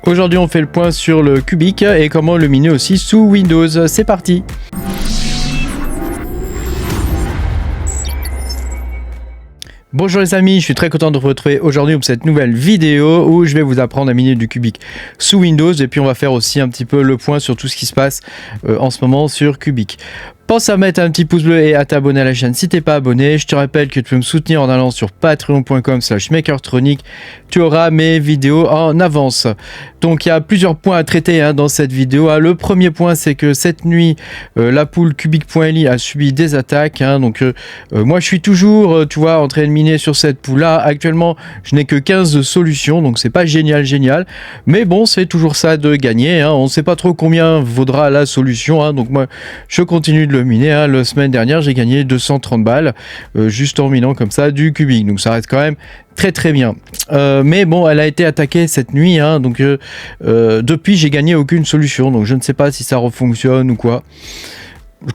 Aujourd'hui on fait le point sur le Cubic et comment le miner aussi sous Windows. C'est parti. Bonjour les amis, je suis très content de vous retrouver aujourd'hui pour cette nouvelle vidéo où je vais vous apprendre à miner du Cubic sous Windows et puis on va faire aussi un petit peu le point sur tout ce qui se passe en ce moment sur Cubic. Pense à mettre un petit pouce bleu et à t'abonner à la chaîne si t'es pas abonné. Je te rappelle que tu peux me soutenir en allant sur patreon.com/makertronic. Tu auras mes vidéos en avance. Donc il y a plusieurs points à traiter dans cette vidéo. Le premier point, c'est que cette nuit, la pool Cubic.ly a subi des attaques. Donc moi je suis toujours en train de miner sur cette pool là. Actuellement je n'ai que 15 solutions, donc c'est pas génial. Mais bon, c'est toujours ça de gagner. On ne sait pas trop combien vaudra la solution. Donc moi je continue de le miner. La semaine dernière j'ai gagné 230 balles juste en minant comme ça du Cubic, donc ça reste quand même très bien. Mais bon, elle a été attaquée cette nuit, donc depuis j'ai gagné aucune solution, donc je ne sais pas si ça refonctionne ou quoi.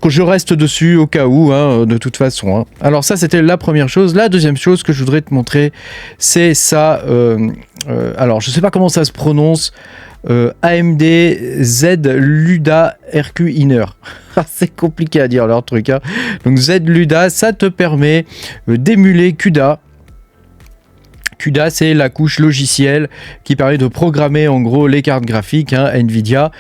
Je reste dessus au cas où, de toute façon. Alors ça, c'était la première chose. La deuxième chose que je voudrais te montrer, c'est ça. Alors, je sais pas comment ça se prononce. AMD Z-Luda RQ Inner. C'est compliqué à dire leur truc. Donc Z-Luda, ça te permet d'émuler CUDA. CUDA, c'est la couche logicielle qui permet de programmer en gros les cartes graphiques Nvidia,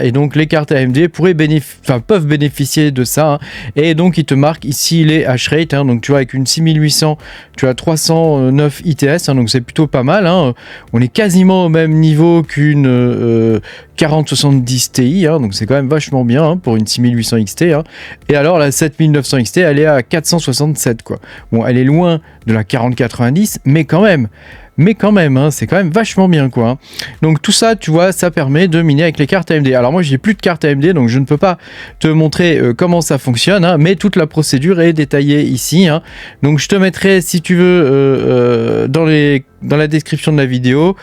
et donc les cartes AMD peuvent bénéficier de ça, et donc il te marque ici les hash rate, donc tu vois, avec une 6800 tu as 309 ITS, donc c'est plutôt pas mal, on est quasiment au même niveau qu'une 4070 Ti, donc c'est quand même vachement bien pour une 6800 XT, et alors la 7900 XT elle est à 467 quoi. Bon, elle est loin de la 4090, mais quand même, c'est quand même vachement bien quoi. Donc tout ça, tu vois, ça permet de miner avec les cartes AMD. Alors moi j'ai plus de cartes AMD, donc je ne peux pas te montrer comment ça fonctionne, mais toute la procédure est détaillée ici. Donc je te mettrai, si tu veux, dans la description de la vidéo,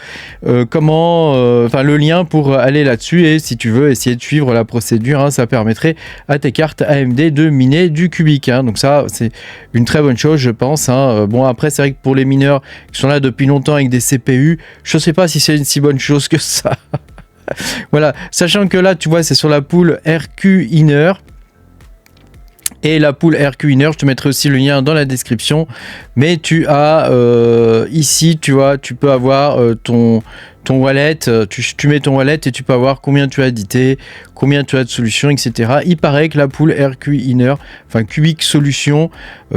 le lien pour aller là-dessus, et si tu veux essayer de suivre la procédure, ça permettrait à tes cartes AMD de miner du Cubic. Donc ça, c'est une très bonne chose, je pense. Bon, après, c'est vrai que pour les mineurs qui sont là depuis longtemps avec des CPU, je ne sais pas si c'est une si bonne chose que ça. Voilà, sachant que là, tu vois, c'est sur la pool RQ Inner. Et la pool RQ Inner, je te mettrai aussi le lien dans la description. Mais tu as ici, tu vois, tu peux avoir ton wallet, tu mets ton wallet et tu peux avoir combien tu as d'IT, combien tu as de solutions, etc. Il paraît que la pool RQ Inner, enfin Cubic Solutions,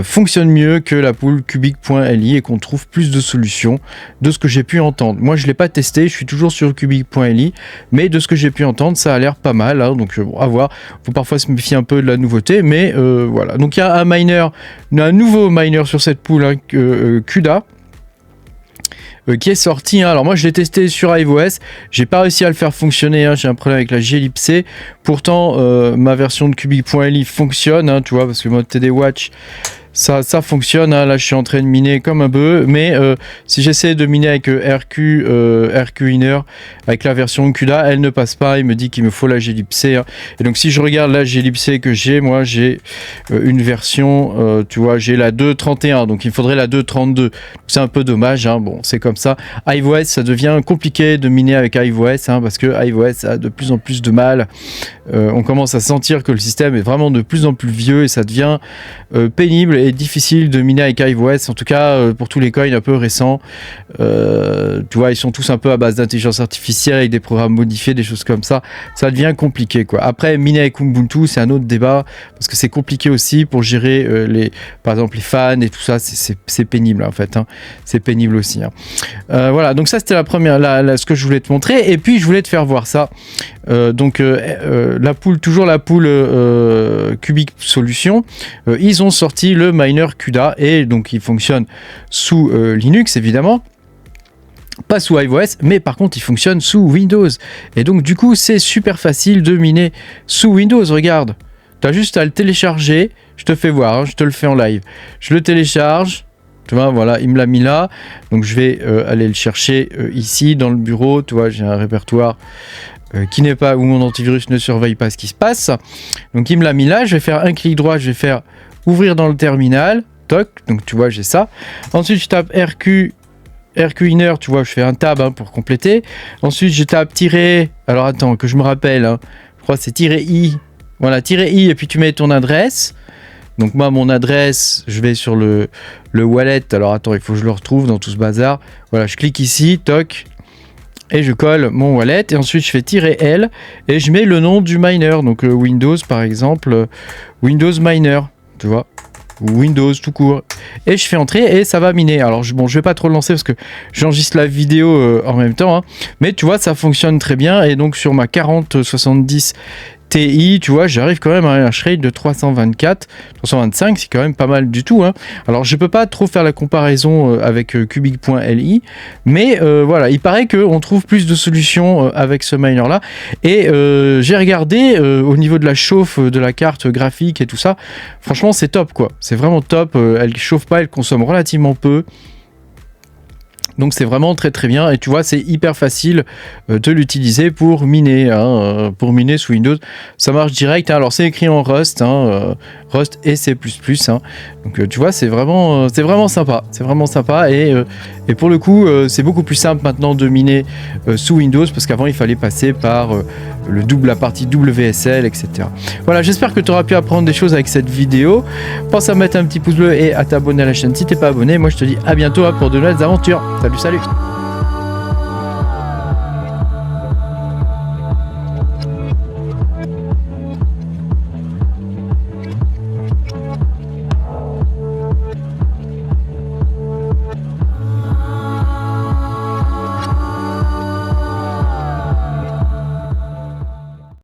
fonctionne mieux que la pool Cubic.ly et qu'on trouve plus de solutions de ce que j'ai pu entendre. Moi, je ne l'ai pas testé, je suis toujours sur Cubic.ly, mais de ce que j'ai pu entendre, ça a l'air pas mal. Donc, bon, à voir. Il faut parfois se méfier un peu de la nouveauté, mais voilà. Donc, il y a un nouveau miner sur cette pool, CUDA. Qui est sorti. Alors moi je l'ai testé sur iOS, j'ai pas réussi à le faire fonctionner, j'ai un problème avec la glibc. Pourtant ma version de Cubic.ly fonctionne, tu vois, parce que le mode TD Watch ça fonctionne. Là je suis en train de miner comme un bœuf, mais si j'essaie de miner avec RQ Inner avec la version CUDA, elle ne passe pas. Il me dit qu'il me faut la glibc, et donc si je regarde la glibc que j'ai, moi j'ai une version, tu vois, j'ai la 2.31, donc il faudrait la 2.32. C'est un peu dommage, bon, c'est comme ça. iOS, ça devient compliqué de miner avec iOS, parce que iOS a de plus en plus de mal. On commence à sentir que le système est vraiment de plus en plus vieux et ça devient pénible et difficile de miner avec iOS, en tout cas pour tous les coins un peu récents. Tu vois, ils sont tous un peu à base d'intelligence artificielle avec des programmes modifiés, des choses comme ça. Ça devient compliqué quoi. Après, miner avec Ubuntu, c'est un autre débat parce que c'est compliqué aussi pour gérer par exemple les fans et tout ça. C'est pénible en fait. C'est pénible aussi. Voilà, donc ça c'était la première, ce que je voulais te montrer. Et puis je voulais te faire voir ça. Toujours la pool Cubic Solutions, ils ont sorti le miner CUDA, et donc il fonctionne sous Linux évidemment, pas sous iOS, mais par contre il fonctionne sous Windows, et donc du coup c'est super facile de miner sous Windows. Regarde, tu as juste à le télécharger, je te fais voir, je te le fais en live, je le télécharge. Tu vois, voilà, il me l'a mis là. Donc je vais aller le chercher ici dans le bureau. Tu vois, j'ai un répertoire qui n'est pas où mon antivirus ne surveille pas ce qui se passe. Donc il me l'a mis là. Je vais faire un clic droit. Je vais faire ouvrir dans le terminal. Toc. Donc tu vois, j'ai ça. Ensuite, je tape RQ Air Cleaner, tu vois, je fais un tab hein, pour compléter. Ensuite, je tape tiret. Alors attends, que je me rappelle. Hein. Je crois que c'est -i. Voilà, -i et puis tu mets ton adresse. Donc moi, mon adresse, je vais sur le wallet. Alors attends, il faut que je le retrouve dans tout ce bazar. Voilà, je clique ici, toc. Et je colle mon wallet. Et ensuite, je fais -L. Et je mets le nom du miner. Donc Windows, par exemple. Windows Miner. Tu vois, Windows tout court, et je fais entrer et ça va miner. Alors bon, je vais pas trop le lancer parce que j'enregistre la vidéo en même temps, hein. Mais tu vois, ça fonctionne très bien. Et donc sur ma 4070 Ti, tu vois, j'arrive quand même à un shrate de 324, 325, c'est quand même pas mal du tout, hein. Alors je peux pas trop faire la comparaison avec cubic.li, mais voilà, il paraît qu'on trouve plus de solutions avec ce miner là. Et j'ai regardé au niveau de la chauffe de la carte graphique et tout ça, franchement c'est top quoi, c'est vraiment top. Elle chauffe pas, elle consomme relativement peu. Donc c'est vraiment très très bien et tu vois c'est hyper facile de l'utiliser pour miner, hein, pour miner sous Windows. Ça marche direct, hein. Alors c'est écrit en Rust, hein, Rust et C++, hein. Donc tu vois c'est vraiment sympa, c'est vraiment sympa et pour le coup c'est beaucoup plus simple maintenant de miner sous Windows parce qu'avant il fallait passer par la partie WSL, etc. Voilà, j'espère que tu auras pu apprendre des choses avec cette vidéo. Pense à mettre un petit pouce bleu et à t'abonner à la chaîne si t'es pas abonné. Moi je te dis à bientôt hein, pour de nouvelles aventures. Salut, salut!